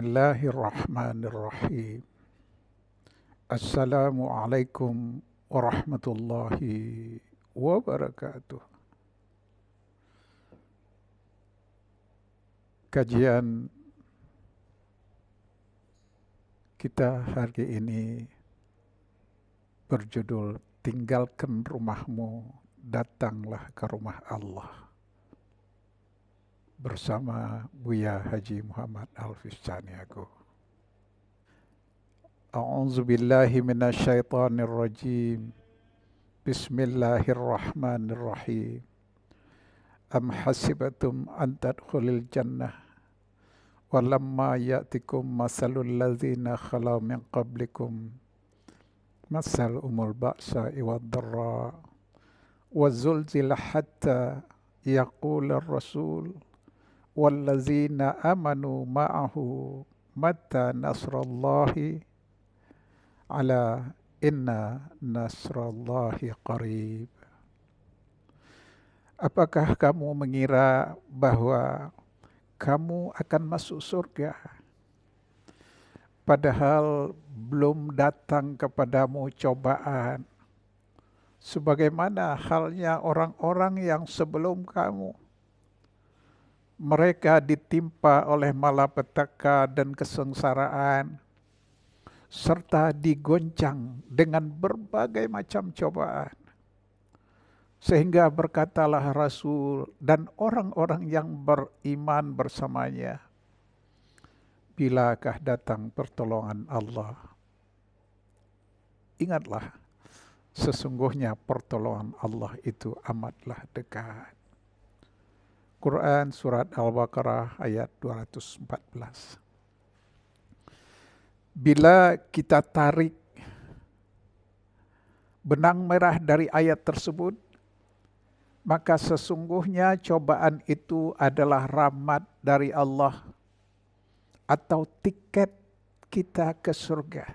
Bismillahirrahmanirrahim. Assalamualaikum warahmatullahi wabarakatuh. Kajian kita hari ini berjudul Tinggalkan Rumahmu, Datanglah ke Rumah Allah, bersama Buya Haji Muhammad Al-Fiscaniago. A'udzu billahi minasyaitonir rajim. Bismillahirrahmanirrahim. Am hasibatum an tadkhulul jannah walamma ya'tikum masalul ladzina khalau min qablikum masalumul ba'sa'i wad-dharra wa zulzila hatta yaqulur rasul wallazina amanu ma'ahu mata nasrallahi ala inna nasrallahi qarib. Apakah kamu mengira bahwa kamu akan masuk surga, padahal belum datang kepadamu cobaan, sebagaimana halnya orang-orang yang sebelum kamu? Mereka ditimpa oleh malapetaka dan kesengsaraan, serta digoncang dengan berbagai macam cobaan. Sehingga berkatalah Rasul dan orang-orang yang beriman bersamanya, bilakah datang pertolongan Allah? Ingatlah, sesungguhnya pertolongan Allah itu amatlah dekat. Quran Surat Al-Baqarah ayat 214. Bila kita tarik benang merah dari ayat tersebut, maka sesungguhnya cobaan itu adalah rahmat dari Allah atau tiket kita ke surga.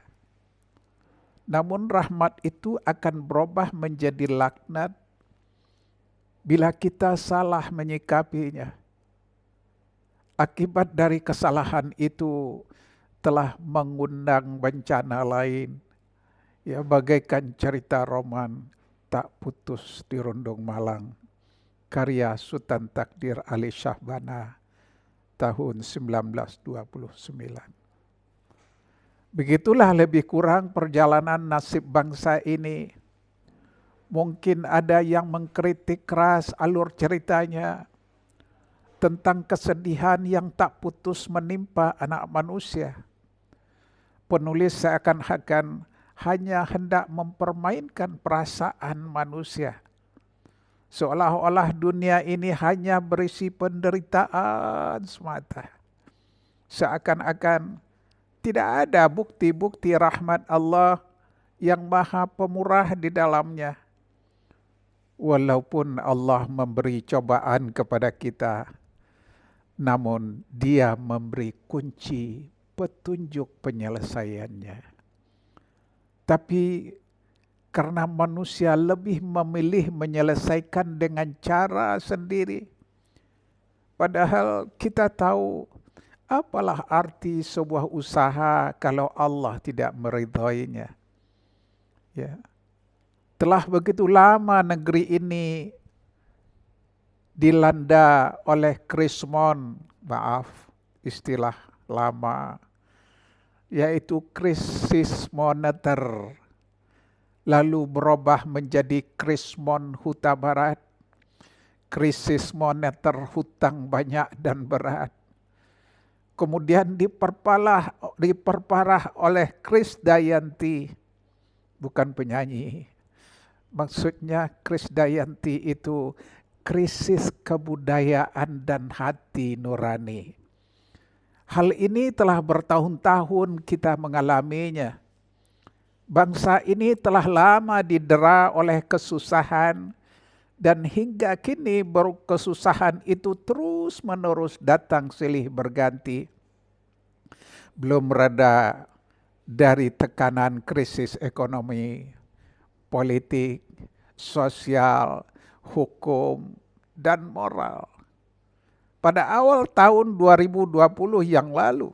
Namun rahmat itu akan berubah menjadi laknat bila kita salah menyikapinya. Akibat dari kesalahan itu telah mengundang bencana lain, ya, bagaikan cerita roman Tak Putus di Rundung Malang, karya Sultan Takdir Ali Syahbana tahun 1929. Begitulah lebih kurang perjalanan nasib bangsa ini. Mungkin ada yang mengkritik keras alur ceritanya tentang kesedihan yang tak putus menimpa anak manusia. Penulis seakan-akan hanya hendak mempermainkan perasaan manusia, seolah-olah dunia ini hanya berisi penderitaan semata. Seakan-akan tidak ada bukti-bukti rahmat Allah yang maha pemurah di dalamnya. Walaupun Allah memberi cobaan kepada kita, namun Dia memberi kunci petunjuk penyelesaiannya. Tapi karena manusia lebih memilih menyelesaikan dengan cara sendiri, padahal kita tahu apalah arti sebuah usaha kalau Allah tidak meridhoinya. Ya. Telah begitu lama negeri ini dilanda oleh krismon, istilah lama, yaitu krisis moneter, lalu berubah menjadi krismon huta barat, krisis moneter hutang banyak dan berat. Kemudian diperparah oleh Krisdayanti, bukan penyanyi. Maksudnya Krisdayanti itu krisis kebudayaan dan hati nurani. Hal ini telah bertahun-tahun kita mengalaminya. Bangsa ini telah lama didera oleh kesusahan, dan hingga kini kesusahan itu terus-menerus datang silih berganti. Belum reda dari tekanan krisis ekonomi, politik, sosial, hukum, dan moral. Pada awal tahun 2020 yang lalu,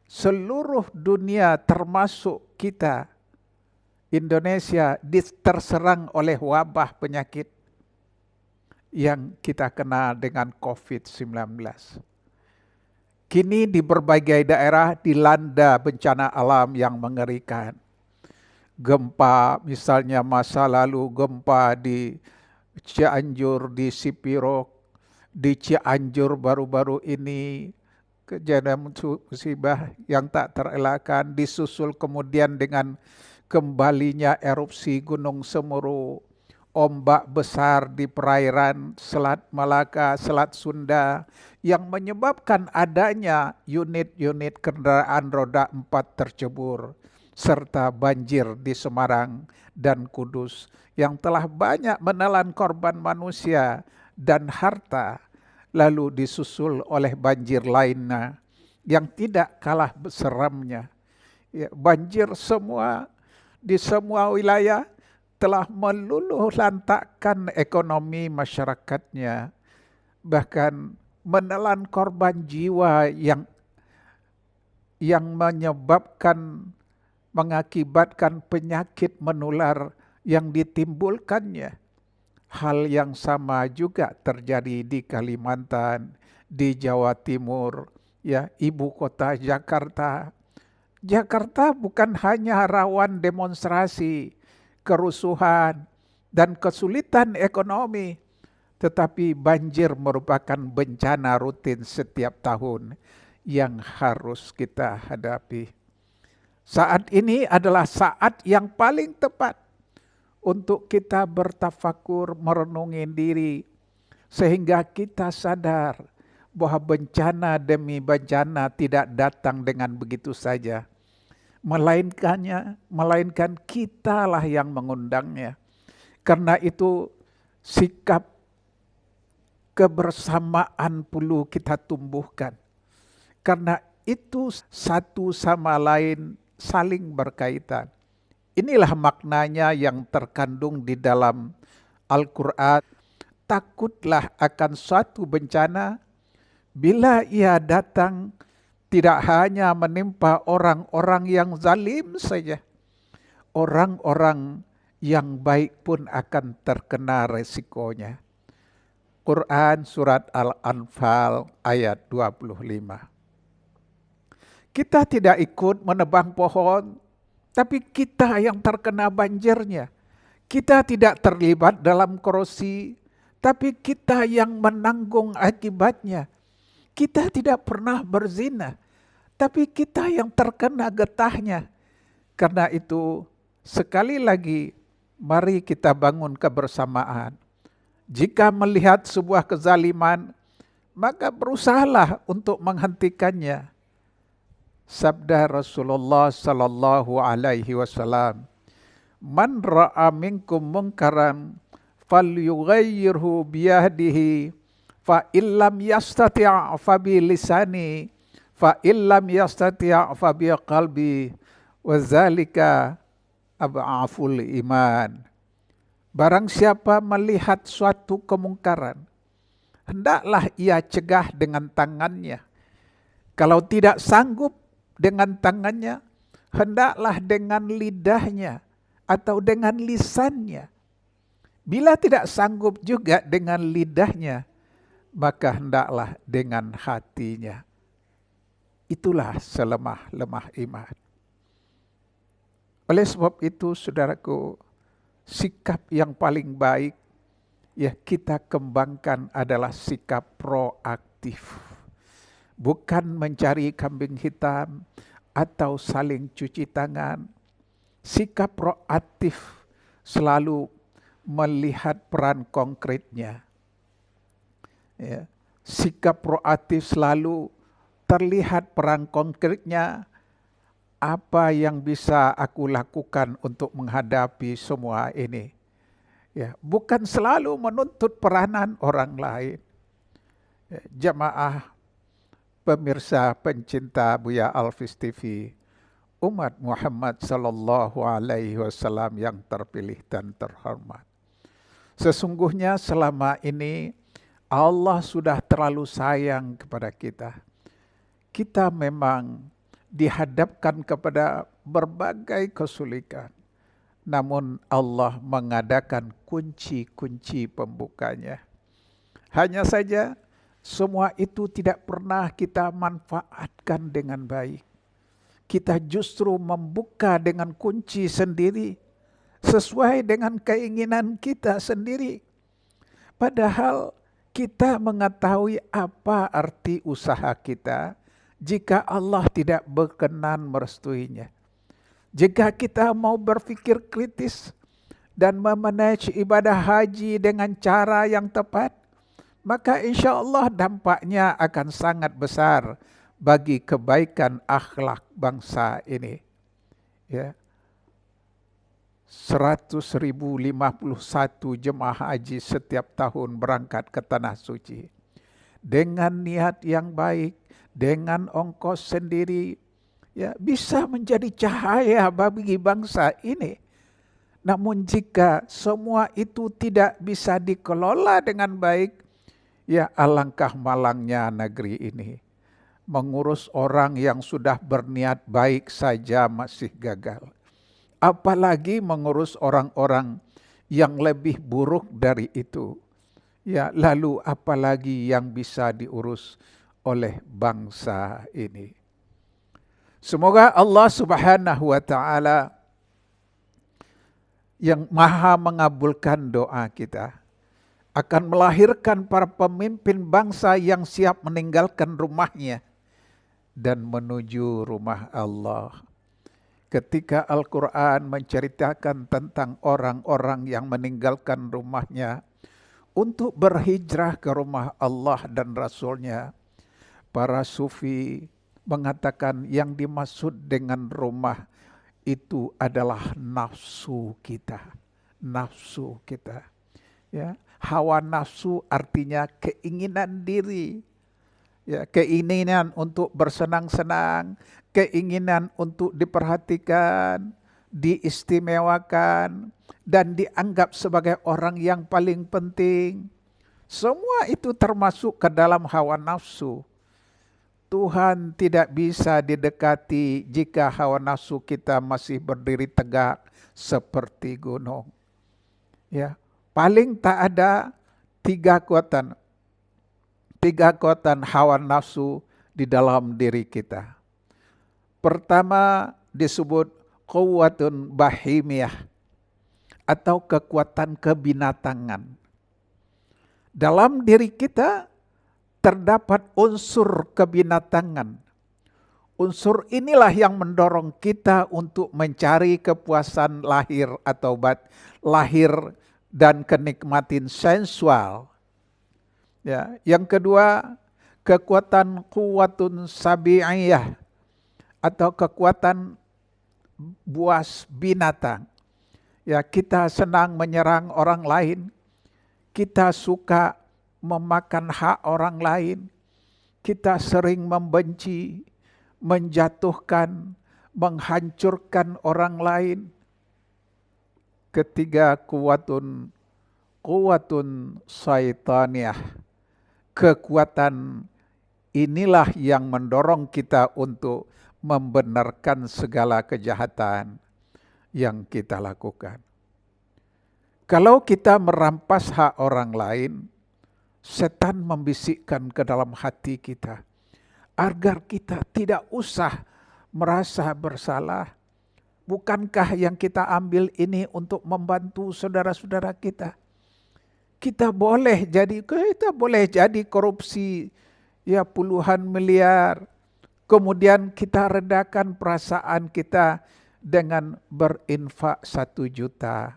seluruh dunia termasuk kita, Indonesia, terserang oleh wabah penyakit yang kita kenal dengan COVID-19. Kini di berbagai daerah dilanda bencana alam yang mengerikan. Gempa, misalnya masa lalu gempa di Cianjur, di Sipirok, di Cianjur baru-baru ini, kejadian musibah yang tak terelakkan, disusul kemudian dengan kembalinya erupsi Gunung Semeru, ombak besar di perairan Selat Malaka, Selat Sunda, yang menyebabkan adanya unit-unit kendaraan roda 4 tercebur, serta banjir di Semarang dan Kudus, yang telah banyak menelan korban manusia dan harta, lalu disusul oleh banjir lainnya yang tidak kalah seramnya. Ya, banjir di semua wilayah telah meluluh lantakkan ekonomi masyarakatnya, bahkan menelan korban jiwa yang mengakibatkan penyakit menular yang ditimbulkannya. Hal yang sama juga terjadi di Kalimantan, di Jawa Timur, ya, ibu kota Jakarta. Jakarta bukan hanya rawan demonstrasi, kerusuhan, dan kesulitan ekonomi, tetapi banjir merupakan bencana rutin setiap tahun yang harus kita hadapi. Saat ini adalah saat yang paling tepat untuk kita bertafakur, merenungi diri, sehingga kita sadar bahwa bencana demi bencana tidak datang dengan begitu saja. Melainkan kitalah yang mengundangnya. Karena itu sikap kebersamaan perlu kita tumbuhkan. Karena itu satu sama lain saling berkaitan. Inilah maknanya yang terkandung di dalam Al-Quran. Takutlah akan suatu bencana bila ia datang, tidak hanya menimpa orang-orang yang zalim saja. Orang-orang yang baik pun akan terkena resikonya. Quran surat Al-Anfal ayat 25. Kita tidak ikut menebang pohon, tapi kita yang terkena banjirnya. Kita tidak terlibat dalam korosi, tapi kita yang menanggung akibatnya. Kita tidak pernah berzina, tapi kita yang terkena getahnya. Karena itu, sekali lagi, mari kita bangun kebersamaan. Jika melihat sebuah kezaliman, maka berusahalah untuk menghentikannya. Sabda Rasulullah sallallahu alaihi wasallam, "Man ra'a minkum munkaran falyughayyirhu biyadihi, fa illam yastati' fa bi lisani, fa illam yastati' fa bi qalbi, wa zalika ab'aful iman." Barang siapa melihat suatu kemungkaran, hendaklah ia cegah dengan tangannya. Kalau tidak sanggup dengan tangannya, hendaklah dengan lidahnya atau dengan lisannya. Bila tidak sanggup juga dengan lidahnya, maka hendaklah dengan hatinya. Itulah selemah-lemah iman. Oleh sebab itu, saudaraku, sikap yang paling baik ya kita kembangkan adalah sikap proaktif. Bukan mencari kambing hitam atau saling cuci tangan. Sikap proaktif selalu melihat peran konkretnya. Ya. Sikap proaktif selalu terlihat peran konkretnya. Apa yang bisa aku lakukan untuk menghadapi semua ini? Ya, bukan selalu menuntut peranan orang lain. Ya, jamaah pemirsa pencinta Buya Alfis TV, umat Muhammad sallallahu alaihi wasallam yang terpilih dan terhormat. Sesungguhnya selama ini Allah sudah terlalu sayang kepada kita. Kita memang dihadapkan kepada berbagai kesulitan. Namun Allah mengadakan kunci-kunci pembukanya. Hanya saja semua itu tidak pernah kita manfaatkan dengan baik. Kita justru membuka dengan kunci sendiri, sesuai dengan keinginan kita sendiri. Padahal kita mengetahui apa arti usaha kita jika Allah tidak berkenan merestuinya. Jika kita mau berpikir kritis dan memanage ibadah haji dengan cara yang tepat, maka insya Allah dampaknya akan sangat besar bagi kebaikan akhlak bangsa ini. Ya. 100.051 jemaah haji setiap tahun berangkat ke Tanah Suci. Dengan niat yang baik, dengan ongkos sendiri, ya bisa menjadi cahaya bagi bangsa ini. Namun jika semua itu tidak bisa dikelola dengan baik, ya alangkah malangnya negeri ini. Mengurus orang yang sudah berniat baik saja masih gagal. Apalagi mengurus orang-orang yang lebih buruk dari itu. Ya, lalu apalagi yang bisa diurus oleh bangsa ini. Semoga Allah Subhanahu wa taala yang maha mengabulkan doa kita akan melahirkan para pemimpin bangsa yang siap meninggalkan rumahnya dan menuju rumah Allah. Ketika Al-Quran menceritakan tentang orang-orang yang meninggalkan rumahnya untuk berhijrah ke rumah Allah dan Rasulnya, para sufi mengatakan yang dimaksud dengan rumah itu adalah nafsu kita. Nafsu kita. Ya, hawa nafsu artinya keinginan diri. Ya, keinginan untuk bersenang-senang, keinginan untuk diperhatikan, diistimewakan, dan dianggap sebagai orang yang paling penting. Semua itu termasuk ke dalam hawa nafsu. Tuhan tidak bisa didekati jika hawa nafsu kita masih berdiri tegak seperti gunung. Ya, paling tak ada tiga kekuatan hawa nafsu di dalam diri kita. Pertama disebut quwwatun bahimiyah atau kekuatan kebinatangan. Dalam diri kita terdapat unsur kebinatangan. Unsur inilah yang mendorong kita untuk mencari kepuasan lahir atau lahir dan kenikmatan sensual. Ya, yang kedua, kekuatan quwwatun sabi'iyah atau kekuatan buas binatang. Ya, kita senang menyerang orang lain, kita suka memakan hak orang lain, kita sering membenci, menjatuhkan, menghancurkan orang lain. Ketiga, quwwatun syaitaniyah. Kekuatan inilah yang mendorong kita untuk membenarkan segala kejahatan yang kita lakukan. Kalau kita merampas hak orang lain, setan membisikkan ke dalam hati kita agar kita tidak usah merasa bersalah. Bukankah yang kita ambil ini untuk membantu saudara-saudara kita? Kita boleh jadi korupsi ya puluhan miliar. Kemudian kita redakan perasaan kita dengan berinfak 1 juta.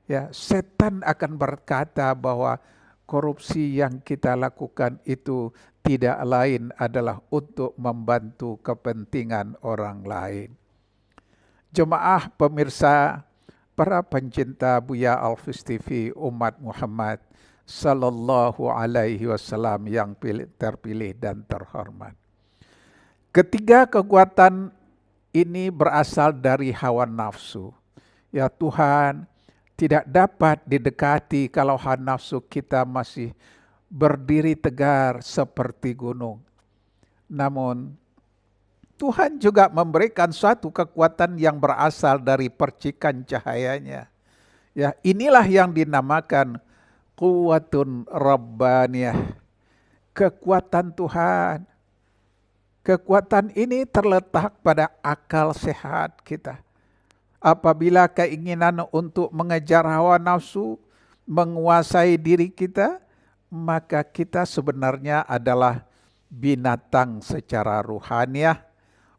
Ya, setan akan berkata bahwa korupsi yang kita lakukan itu tidak lain adalah untuk membantu kepentingan orang lain. Jemaah pemirsa, para pencinta Buya Al-Fis TV umat Muhammad sallallahu alaihi wasallam yang terpilih dan terhormat. Ketiga kekuatan ini berasal dari hawa nafsu. Ya Tuhan, tidak dapat didekati kalau hawa nafsu kita masih berdiri tegar seperti gunung. Namun Tuhan juga memberikan suatu kekuatan yang berasal dari percikan cahayanya. Ya, inilah yang dinamakan quwwatun rabbaniyah, kekuatan Tuhan. Kekuatan ini terletak pada akal sehat kita. Apabila keinginan untuk mengejar hawa nafsu menguasai diri kita, maka kita sebenarnya adalah binatang secara ruhaniah,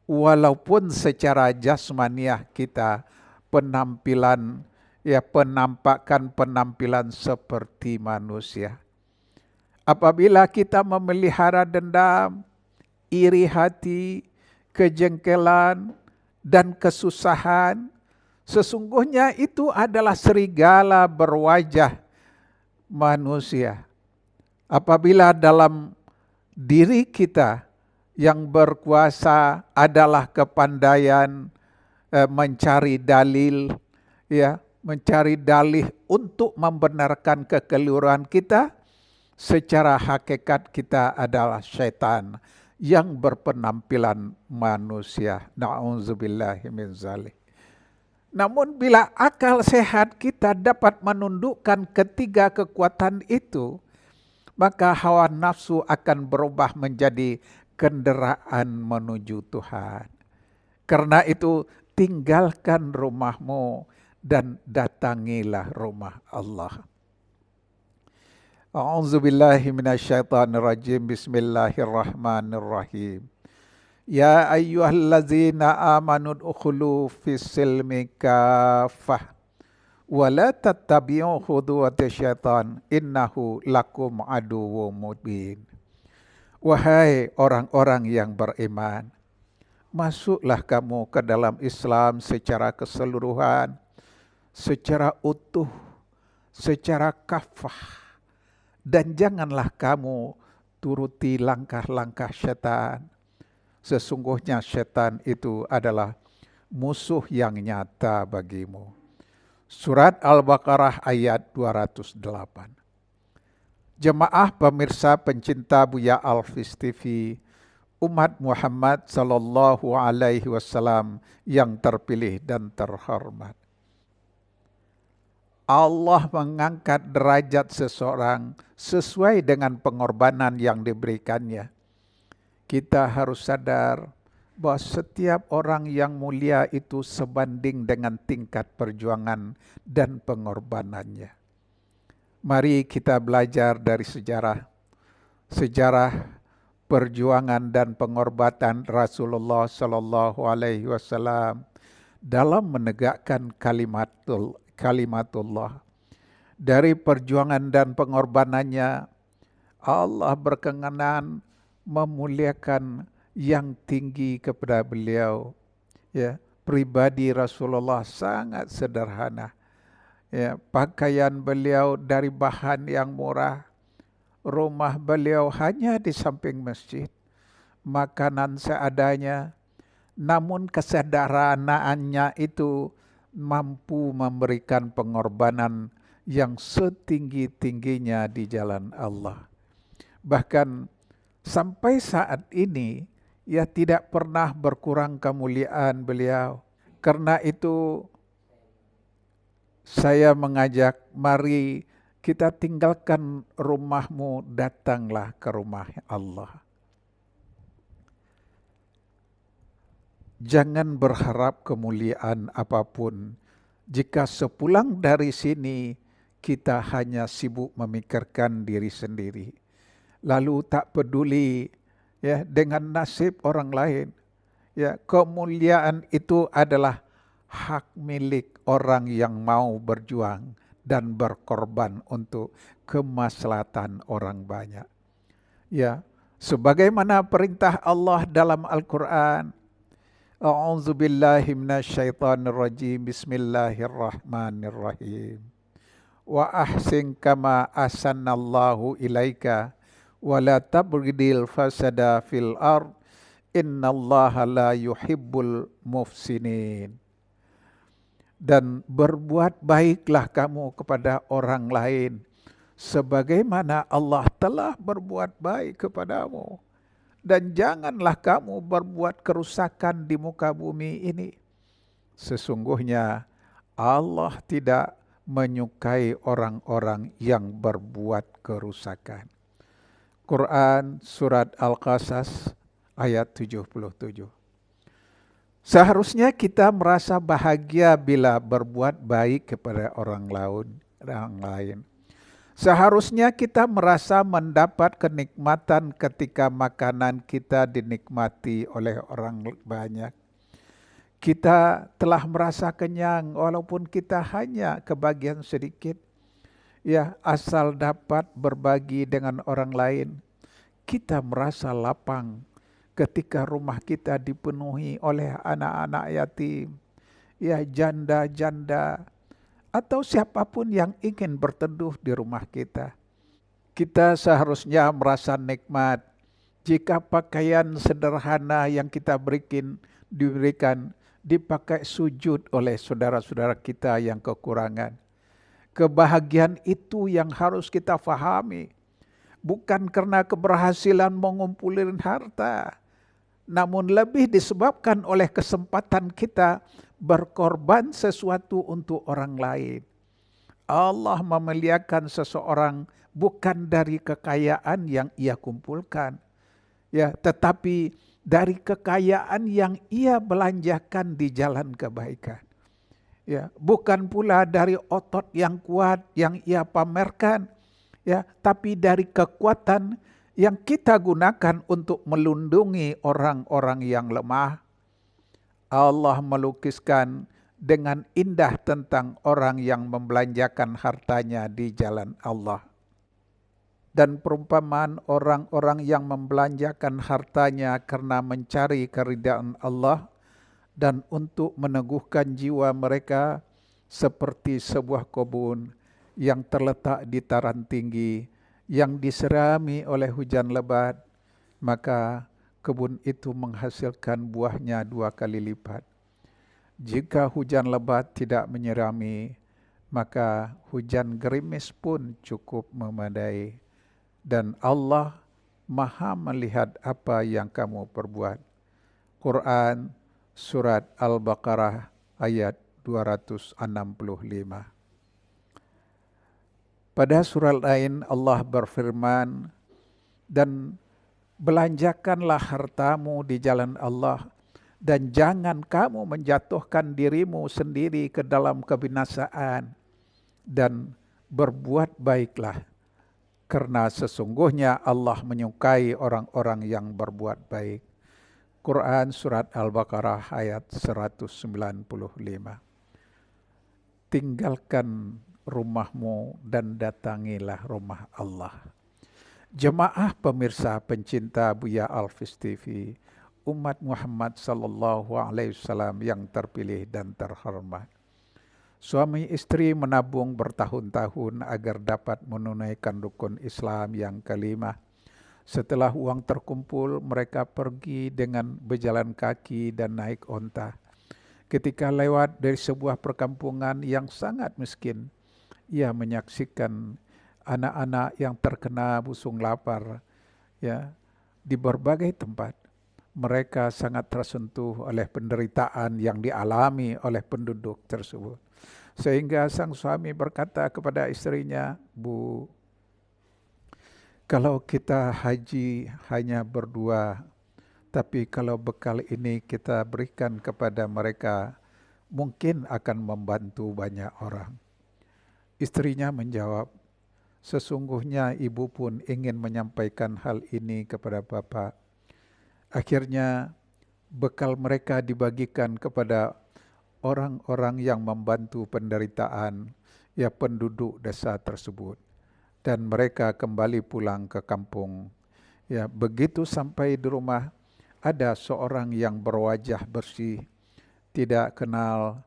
walaupun secara jasmaniah kita penampakan penampilan seperti manusia. Apabila kita memelihara dendam, iri hati, kejengkelan, dan kesusahan, sesungguhnya itu adalah serigala berwajah manusia. Apabila dalam diri kita yang berkuasa adalah kepandaian mencari dalil, mencari dalih untuk membenarkan kekeliruan kita, secara hakikat kita adalah syaitan yang berpenampilan manusia. Na'udzubillahi min dzalik. Namun bila akal sehat kita dapat menundukkan ketiga kekuatan itu, maka hawa nafsu akan berubah menjadi kendaraan menuju Tuhan. Karena itu tinggalkan rumahmu dan datangilah rumah Allah. A'udzubillahi minasyaitonirrajim. Bismillahirrahmanirrahim. Ya ayyuhallazina amanu udkhulu fis silmi kaffah wa la tattabi'u khutuwati syaitan innahu lakum aduwwum mubin. Wahai orang-orang yang beriman, masuklah kamu ke dalam Islam secara keseluruhan, secara utuh, secara kafah, dan janganlah kamu turuti langkah-langkah syaitan. Sesungguhnya syaitan itu adalah musuh yang nyata bagimu. Surat Al-Baqarah ayat 208. Jemaah pemirsa pencinta Buya Alfis TV, umat Muhammad sallallahu alaihi wasallam yang terpilih dan terhormat. Allah mengangkat derajat seseorang sesuai dengan pengorbanan yang diberikannya. Kita harus sadar bahwa setiap orang yang mulia itu sebanding dengan tingkat perjuangan dan pengorbanannya. Mari kita belajar dari sejarah perjuangan dan pengorbanan Rasulullah Sallallahu Alaihi Wasallam dalam menegakkan kalimatullah. Dari perjuangan dan pengorbanannya, Allah berkenan memuliakan yang tinggi kepada beliau. Pribadi Rasulullah sangat sederhana. Pakaian beliau dari bahan yang murah. Rumah beliau hanya di samping masjid. Makanan seadanya. Namun kesederhanaannya itu mampu memberikan pengorbanan yang setinggi-tingginya di jalan Allah. Bahkan sampai saat ini, tidak pernah berkurang kemuliaan beliau. Karena itu, saya mengajak, mari kita tinggalkan rumahmu, datanglah ke rumah Allah. Jangan berharap kemuliaan apapun, jika sepulang dari sini, kita hanya sibuk memikirkan diri sendiri. Lalu tak peduli dengan nasib orang lain. Kemuliaan itu adalah hak milik orang yang mau berjuang dan berkorban untuk kemaslahatan orang banyak. Sebagaimana perintah Allah dalam Al-Quran. A'udzubillahi minasyaitonirrajim. Bismillahirrahmanirrahim. Wa ahsin kama ahsanallahu ilaika wa la tabghidil fasada fil ard innallaha la yuhibbul mufsinin. Dan berbuat baiklah kamu kepada orang lain sebagaimana Allah telah berbuat baik kepadamu, dan janganlah kamu berbuat kerusakan di muka bumi ini. Sesungguhnya Allah tidak menyukai orang-orang yang berbuat kerusakan. Quran Surat Al-Qasas ayat 77. Seharusnya kita merasa bahagia bila berbuat baik kepada orang lain. Seharusnya kita merasa mendapat kenikmatan ketika makanan kita dinikmati oleh orang banyak. Kita telah merasa kenyang walaupun kita hanya kebagian sedikit. Ya, asal dapat berbagi dengan orang lain, kita merasa lapang ketika rumah kita dipenuhi oleh anak-anak yatim, ya janda-janda, atau siapapun yang ingin berteduh di rumah kita. Kita seharusnya merasa nikmat jika pakaian sederhana yang kita diberikan dipakai sujud oleh saudara-saudara kita yang kekurangan. Kebahagiaan itu yang harus kita fahami. Bukan karena keberhasilan mengumpulin harta, namun lebih disebabkan oleh kesempatan kita berkorban sesuatu untuk orang lain. Allah memuliakan seseorang bukan dari kekayaan yang ia kumpulkan, ya, tetapi dari kekayaan yang ia belanjakan di jalan kebaikan. Ya, bukan pula dari otot yang kuat yang ia pamerkan, ya, tapi dari kekuatan yang kita gunakan untuk melindungi orang-orang yang lemah. Allah melukiskan dengan indah tentang orang yang membelanjakan hartanya di jalan Allah. Dan perumpamaan orang-orang yang membelanjakan hartanya karena mencari keridhaan Allah dan untuk meneguhkan jiwa mereka seperti sebuah kebun yang terletak di dataran tinggi yang diserami oleh hujan lebat, maka kebun itu menghasilkan buahnya 2 kali lipat. Jika hujan lebat tidak menyirami, maka hujan gerimis pun cukup memadai. Dan Allah Maha melihat apa yang kamu perbuat. Quran Surat Al-Baqarah ayat 265. Pada surat lain Allah berfirman, dan belanjakanlah hartamu di jalan Allah, dan jangan kamu menjatuhkan dirimu sendiri ke dalam kebinasaan, dan berbuat baiklah, karena sesungguhnya Allah menyukai orang-orang yang berbuat baik. Quran Surat Al-Baqarah ayat 195. Tinggalkan rumahmu dan datangilah rumah Allah. Jemaah pemirsa pencinta Buya Alfis TV, umat Muhammad sallallahu alaihi wasallam yang terpilih dan terhormat. Suami istri menabung bertahun-tahun agar dapat menunaikan rukun Islam yang kelima. Setelah uang terkumpul, mereka pergi dengan berjalan kaki dan naik onta. Ketika lewat dari sebuah perkampungan yang sangat miskin, ia menyaksikan anak-anak yang terkena busung lapar, ya, di berbagai tempat. Mereka sangat tersentuh oleh penderitaan yang dialami oleh penduduk tersebut. Sehingga sang suami berkata kepada istrinya, "Bu, kalau kita haji hanya berdua, tapi kalau bekal ini kita berikan kepada mereka, mungkin akan membantu banyak orang." Istrinya menjawab, "Sesungguhnya ibu pun ingin menyampaikan hal ini kepada Bapak." Akhirnya bekal mereka dibagikan kepada orang-orang yang membantu penderitaan, ya, penduduk desa tersebut. Dan mereka kembali pulang ke kampung. Ya, begitu sampai di rumah, ada seorang yang berwajah bersih, tidak kenal,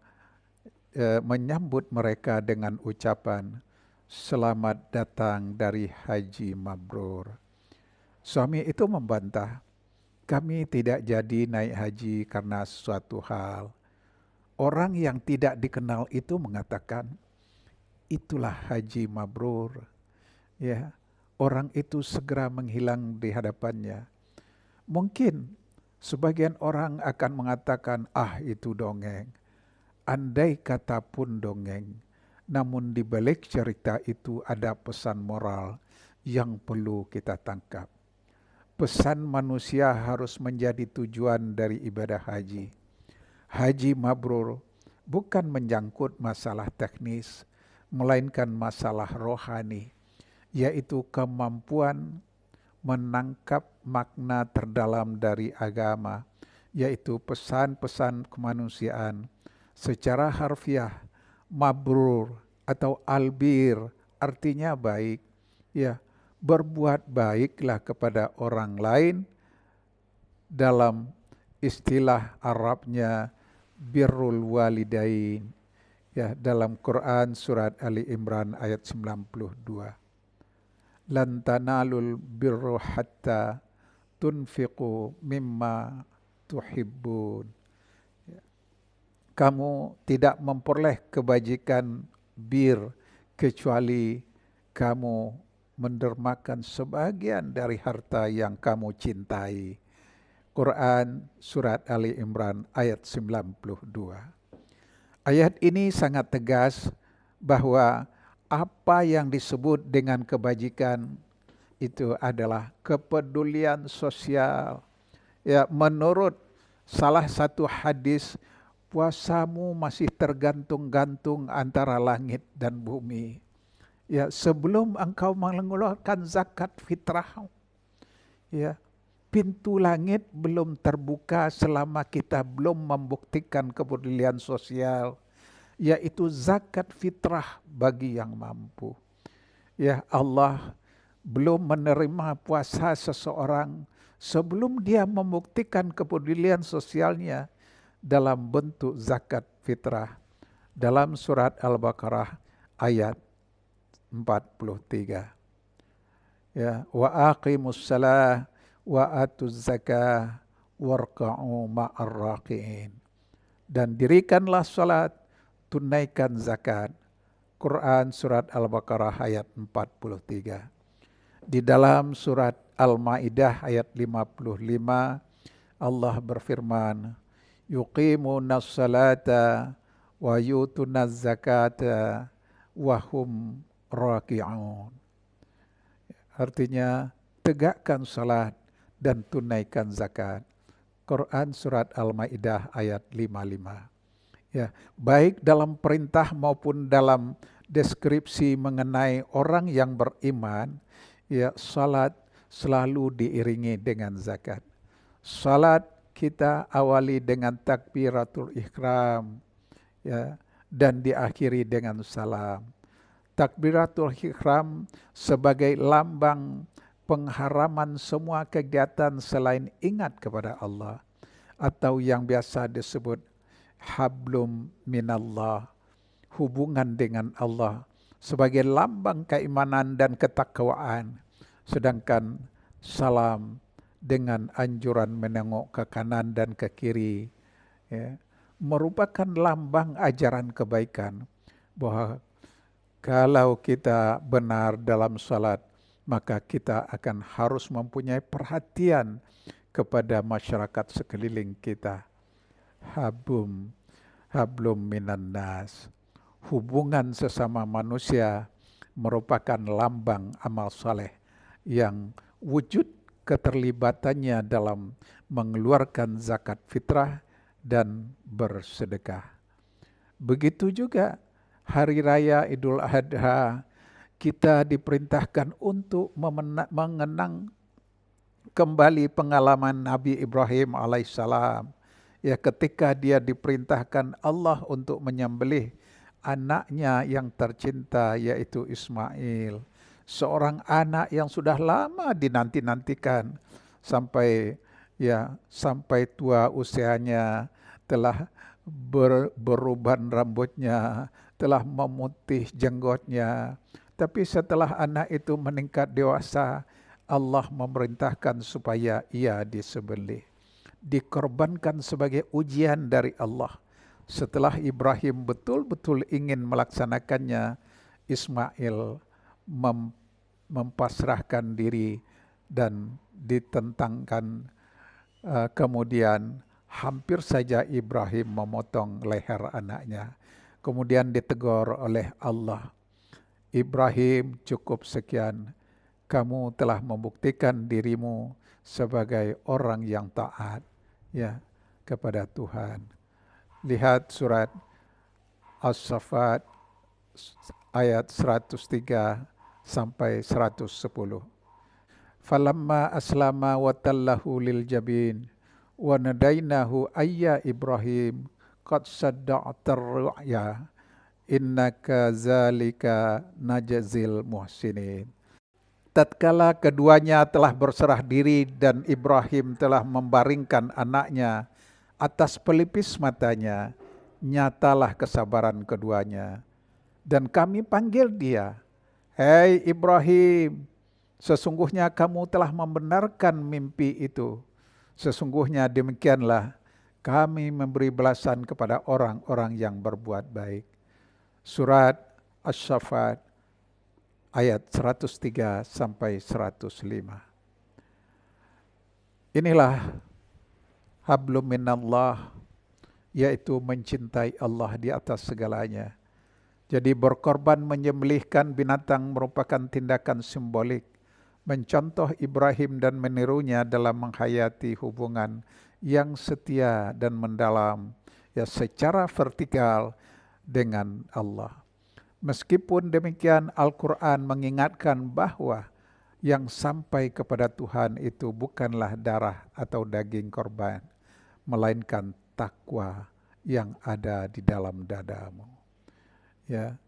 menyambut mereka dengan ucapan, "Selamat datang dari Haji Mabrur." Suami itu membantah, "Kami tidak jadi naik haji karena suatu hal." Orang yang tidak dikenal itu mengatakan, "Itulah Haji Mabrur." Ya, orang itu segera menghilang di hadapannya. Mungkin sebagian orang akan mengatakan, itu dongeng. Andai kata pun dongeng, namun di balik cerita itu ada pesan moral yang perlu kita tangkap. Pesan manusia harus menjadi tujuan dari ibadah haji. Haji mabrur bukan menyangkut masalah teknis, melainkan masalah rohani, yaitu kemampuan menangkap makna terdalam dari agama, yaitu pesan-pesan kemanusiaan. Secara harfiah, mabrur atau albir artinya baik. Ya, berbuat baiklah kepada orang lain, dalam istilah Arabnya birrul walidain. Ya, dalam Quran surat Ali Imran ayat 92. Lan tanalul birru hatta tunfiqu mimma tuhibbun. Kamu tidak memperoleh kebajikan bir kecuali kamu mendermakan sebagian dari harta yang kamu cintai. Quran surat Ali Imran ayat 92. Ayat ini sangat tegas bahwa apa yang disebut dengan kebajikan itu adalah kepedulian sosial. Ya, menurut salah satu hadis, puasamu masih tergantung-gantung antara langit dan bumi. Ya, sebelum engkau mengeluarkan zakat fitrah, ya, pintu langit belum terbuka selama kita belum membuktikan kepedulian sosial, yaitu zakat fitrah bagi yang mampu. Ya, Allah belum menerima puasa seseorang sebelum dia membuktikan kepedulian sosialnya dalam bentuk zakat fitrah. Dalam surat Al-Baqarah ayat 43. Ya, wa aqimus salah wa atuz zakah warka'u ma'ar raqiin. Dan dirikanlah salat, tunaikan zakat. Quran surat Al-Baqarah ayat 43. Di dalam surat Al-Maidah ayat 55, Allah berfirman, yuqimunas salata wa yutunaz zakata wa hum raki'un. Artinya, tegakkan salat dan tunaikan zakat. Quran surat Al-Maidah ayat 55. Ya, baik dalam perintah maupun dalam deskripsi mengenai orang yang beriman, ya, salat selalu diiringi dengan zakat. Salat kita awali dengan takbiratul ihram, ya, dan diakhiri dengan salam. Takbiratul ihram sebagai lambang pengharaman semua kegiatan selain ingat kepada Allah, atau yang biasa disebut hablum minallah, hubungan dengan Allah, sebagai lambang keimanan dan ketakwaan. Sedangkan salam dengan anjuran menengok ke kanan dan ke kiri, ya, merupakan lambang ajaran kebaikan, bahwa kalau kita benar dalam salat, maka kita akan harus mempunyai perhatian kepada masyarakat sekeliling kita. Hablum minan nas. Hubungan sesama manusia merupakan lambang amal saleh yang wujud keterlibatannya dalam mengeluarkan zakat fitrah dan bersedekah. Begitu juga hari raya Idul Adha, kita diperintahkan untuk mengenang kembali pengalaman Nabi Ibrahim alaihissalam. Ya, ketika dia diperintahkan Allah untuk menyembelih anaknya yang tercinta, yaitu Ismail. Seorang anak yang sudah lama dinanti-nantikan, sampai tua usianya, telah beruban rambutnya, telah memutih jenggotnya. Tapi setelah anak itu meningkat dewasa, Allah memerintahkan supaya ia disembelih, dikorbankan sebagai ujian dari Allah. Setelah Ibrahim betul-betul ingin melaksanakannya, Ismail mempasrahkan diri dan ditentangkan Kemudian hampir saja Ibrahim memotong leher anaknya. Kemudian ditegur oleh Allah, Ibrahim, cukup sekian. Kamu telah membuktikan dirimu sebagai orang yang taat ya kepada Tuhan. Lihat surat As-Saffat ayat 103 sampai 110. Falamma aslama wa tallahu lil jabin wa nadainahu ayya Ibrahim qad saddaqta ar-ru'ya innaka zalika najzil muhsinin. Tatkala keduanya telah berserah diri dan Ibrahim telah membaringkan anaknya atas pelipis matanya, nyatalah kesabaran keduanya. Dan kami panggil dia, hei Ibrahim, sesungguhnya kamu telah membenarkan mimpi itu. Sesungguhnya demikianlah kami memberi balasan kepada orang-orang yang berbuat baik. Surat Asy-Saffat ayat 103 sampai 105. Inilah hablum minallah, yaitu mencintai Allah di atas segalanya. Jadi berkorban menyembelihkan binatang merupakan tindakan simbolik, mencontoh Ibrahim dan menirunya dalam menghayati hubungan yang setia dan mendalam ya secara vertikal dengan Allah. Meskipun demikian, Al-Quran mengingatkan bahwa yang sampai kepada Tuhan itu bukanlah darah atau daging korban, melainkan takwa yang ada di dalam dadamu. Ya,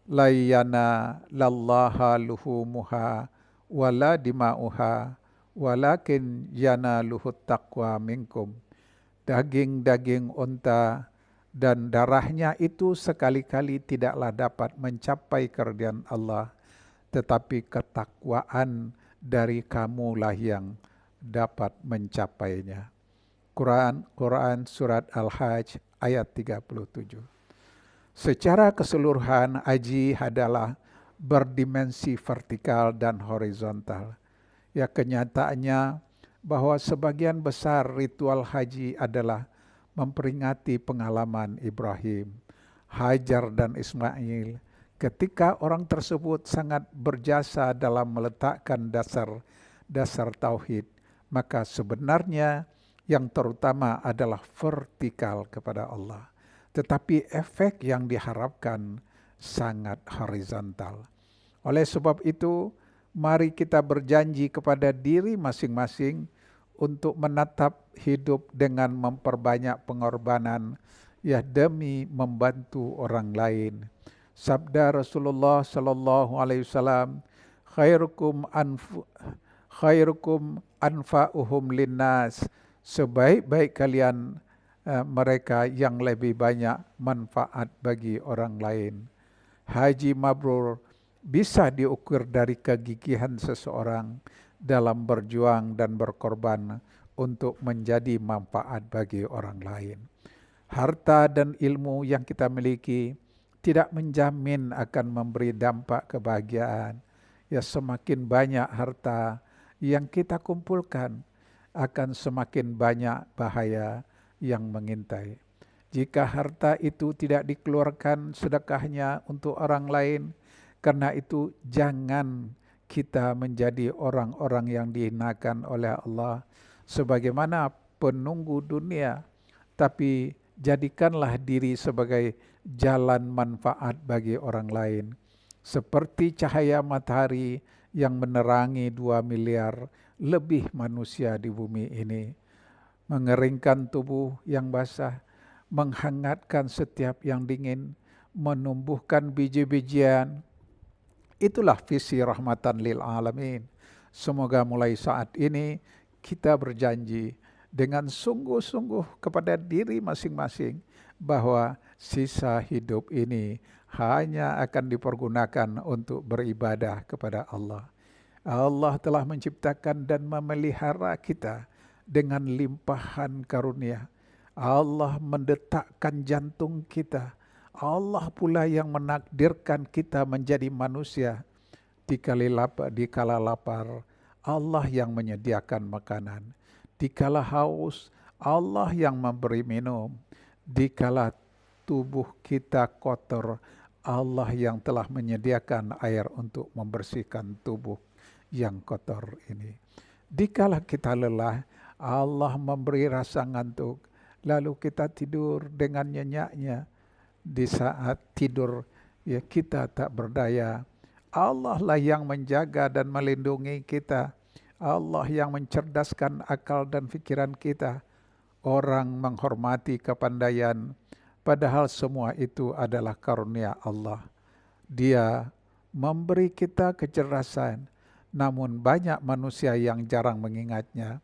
layyana lallaha luhumuha wala dima'uha walakin yanaluhut taqwa minkum. Daging-daging unta dan darahnya itu sekali-kali tidaklah dapat mencapai keridhaan Allah, tetapi ketakwaan dari kamulah yang dapat mencapainya. Quran surat Al-Hajj ayat 37. Secara keseluruhan haji adalah berdimensi vertikal dan horizontal. Ya, kenyataannya bahwa sebagian besar ritual haji adalah memperingati pengalaman Ibrahim, Hajar dan Ismail ketika orang tersebut sangat berjasa dalam meletakkan dasar tauhid. Maka sebenarnya yang terutama adalah vertikal kepada Allah, tetapi efek yang diharapkan sangat horizontal. Oleh sebab itu, mari kita berjanji kepada diri masing-masing untuk menatap hidup dengan memperbanyak pengorbanan ya demi membantu orang lain. Sabda Rasulullah sallallahu alaihi wasallam, khairukum anfa'uhum linnas, sebaik-baik kalian mereka yang lebih banyak manfaat bagi orang lain. Haji mabrur bisa diukur dari kegigihan seseorang dalam berjuang dan berkorban untuk menjadi manfaat bagi orang lain. Harta dan ilmu yang kita miliki tidak menjamin akan memberi dampak kebahagiaan. Ya, semakin banyak harta yang kita kumpulkan, akan semakin banyak bahaya yang mengintai. Jika harta itu tidak dikeluarkan sedekahnya untuk orang lain, karena itu jangan kita menjadi orang-orang yang dihinakan oleh Allah sebagaimana penunggu dunia, tapi jadikanlah diri sebagai jalan manfaat bagi orang lain, seperti cahaya matahari yang menerangi 2 miliar lebih manusia di bumi ini, mengeringkan tubuh yang basah, menghangatkan setiap yang dingin, menumbuhkan biji-bijian. Itulah visi rahmatan lil alamin. Semoga mulai saat ini kita berjanji dengan sungguh-sungguh kepada diri masing-masing bahwa sisa hidup ini hanya akan dipergunakan untuk beribadah kepada Allah. Allah telah menciptakan dan memelihara kita dengan limpahan karunia. Allah mendetakkan jantung kita. Allah pula yang menakdirkan kita menjadi manusia. Di kala lapar, Allah yang menyediakan makanan. Dikala haus, Allah yang memberi minum. Dikala tubuh kita kotor, Allah yang telah menyediakan air untuk membersihkan tubuh yang kotor ini. Dikala kita lelah, Allah memberi rasa ngantuk, lalu kita tidur dengan nyenyaknya. Di saat tidur, ya kita tak berdaya. Allah lah yang menjaga dan melindungi kita. Allah yang mencerdaskan akal dan pikiran kita. Orang menghormati kepandaian, padahal semua itu adalah karunia Allah. Dia memberi kita kecerdasan, namun banyak manusia yang jarang mengingatnya.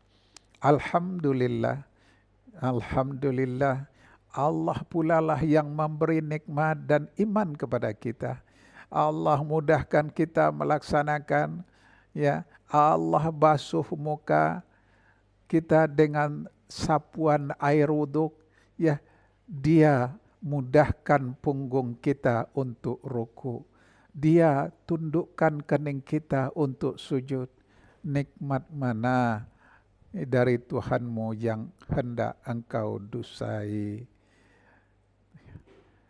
Alhamdulillah, Alhamdulillah, Allah pula lah yang memberi nikmat dan iman kepada kita. Allah mudahkan kita melaksanakan, ya, Allah basuh muka kita dengan sapuan air wudhu, ya, Dia mudahkan punggung kita untuk ruku. Dia tundukkan kening kita untuk sujud. Nikmat mana dari Tuhanmu yang hendak engkau dusai?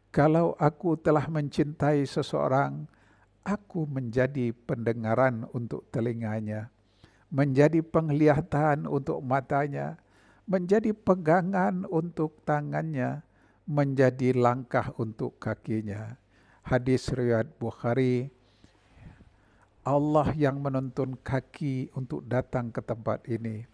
Kalau aku telah mencintai seseorang, aku menjadi pendengaran untuk telinganya, menjadi penglihatan untuk matanya, menjadi pegangan untuk tangannya, menjadi langkah untuk kakinya. Hadis riwayat Bukhari. Allah yang menuntun kaki untuk datang ke tempat ini.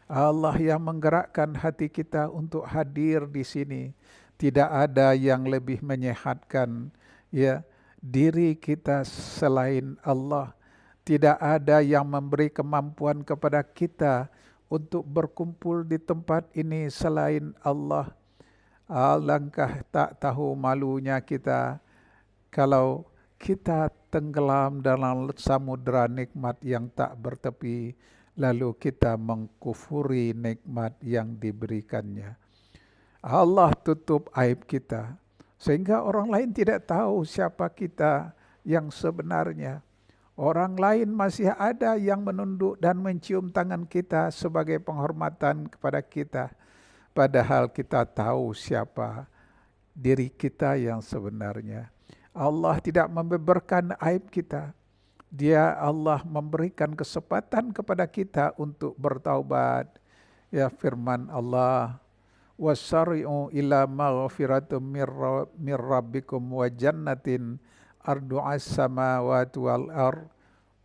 Allah yang menggerakkan hati kita untuk hadir di sini. Tidak ada yang lebih menyehatkan, ya, diri kita selain Allah. Tidak ada yang memberi kemampuan kepada kita untuk berkumpul di tempat ini selain Allah. Alangkah tak tahu malunya kita kalau kita tenggelam dalam samudera nikmat yang tak bertepi, lalu kita mengkufuri nikmat yang diberikannya. Allah tutup aib kita, sehingga orang lain tidak tahu siapa kita yang sebenarnya. Orang lain masih ada yang menunduk dan mencium tangan kita sebagai penghormatan kepada kita. Padahal kita tahu siapa diri kita yang sebenarnya. Allah tidak membeberkan aib kita. Dia, Allah, memberikan kesempatan kepada kita untuk bertaubat. Ya, firman Allah, wasari'u ila maghfiratum mir rabbikum wa jannatin ardu'as samawati wal ard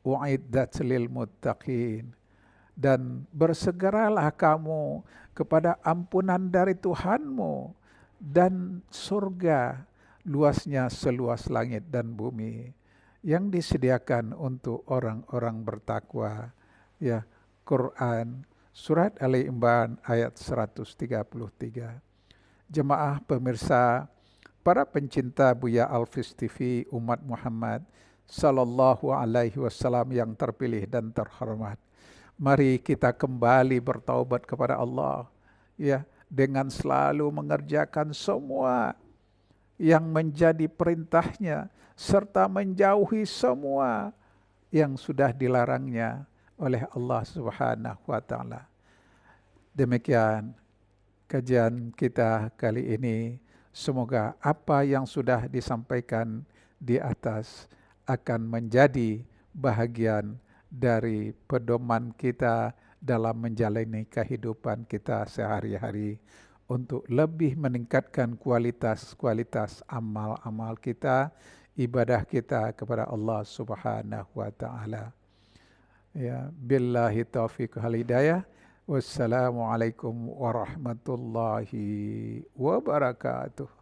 u'iddat lil muttaqin. Dan bersegeralah kamu kepada ampunan dari Tuhanmu dan surga luasnya seluas langit dan bumi yang disediakan untuk orang-orang bertakwa. Ya, Quran Surat Ali Imran ayat 133. Jemaah pemirsa, para pencinta Buya Alfis TV umat Muhammad Sallallahu Alaihi Wasallam yang terpilih dan terhormat, mari kita kembali bertaubat kepada Allah, ya, dengan selalu mengerjakan semua yang menjadi perintahnya serta menjauhi semua yang sudah dilarangnya oleh Allah Subhanahu wa taala. Demikian kajian kita kali ini. Semoga apa yang sudah disampaikan di atas akan menjadi bahagian dari pedoman kita dalam menjalani kehidupan kita sehari-hari untuk lebih meningkatkan kualitas amal-amal kita, ibadah kita kepada Allah Subhanahu wa taala. Ya, billahi taufiq wal hidayah. Wassalamualaikum warahmatullahi wabarakatuh.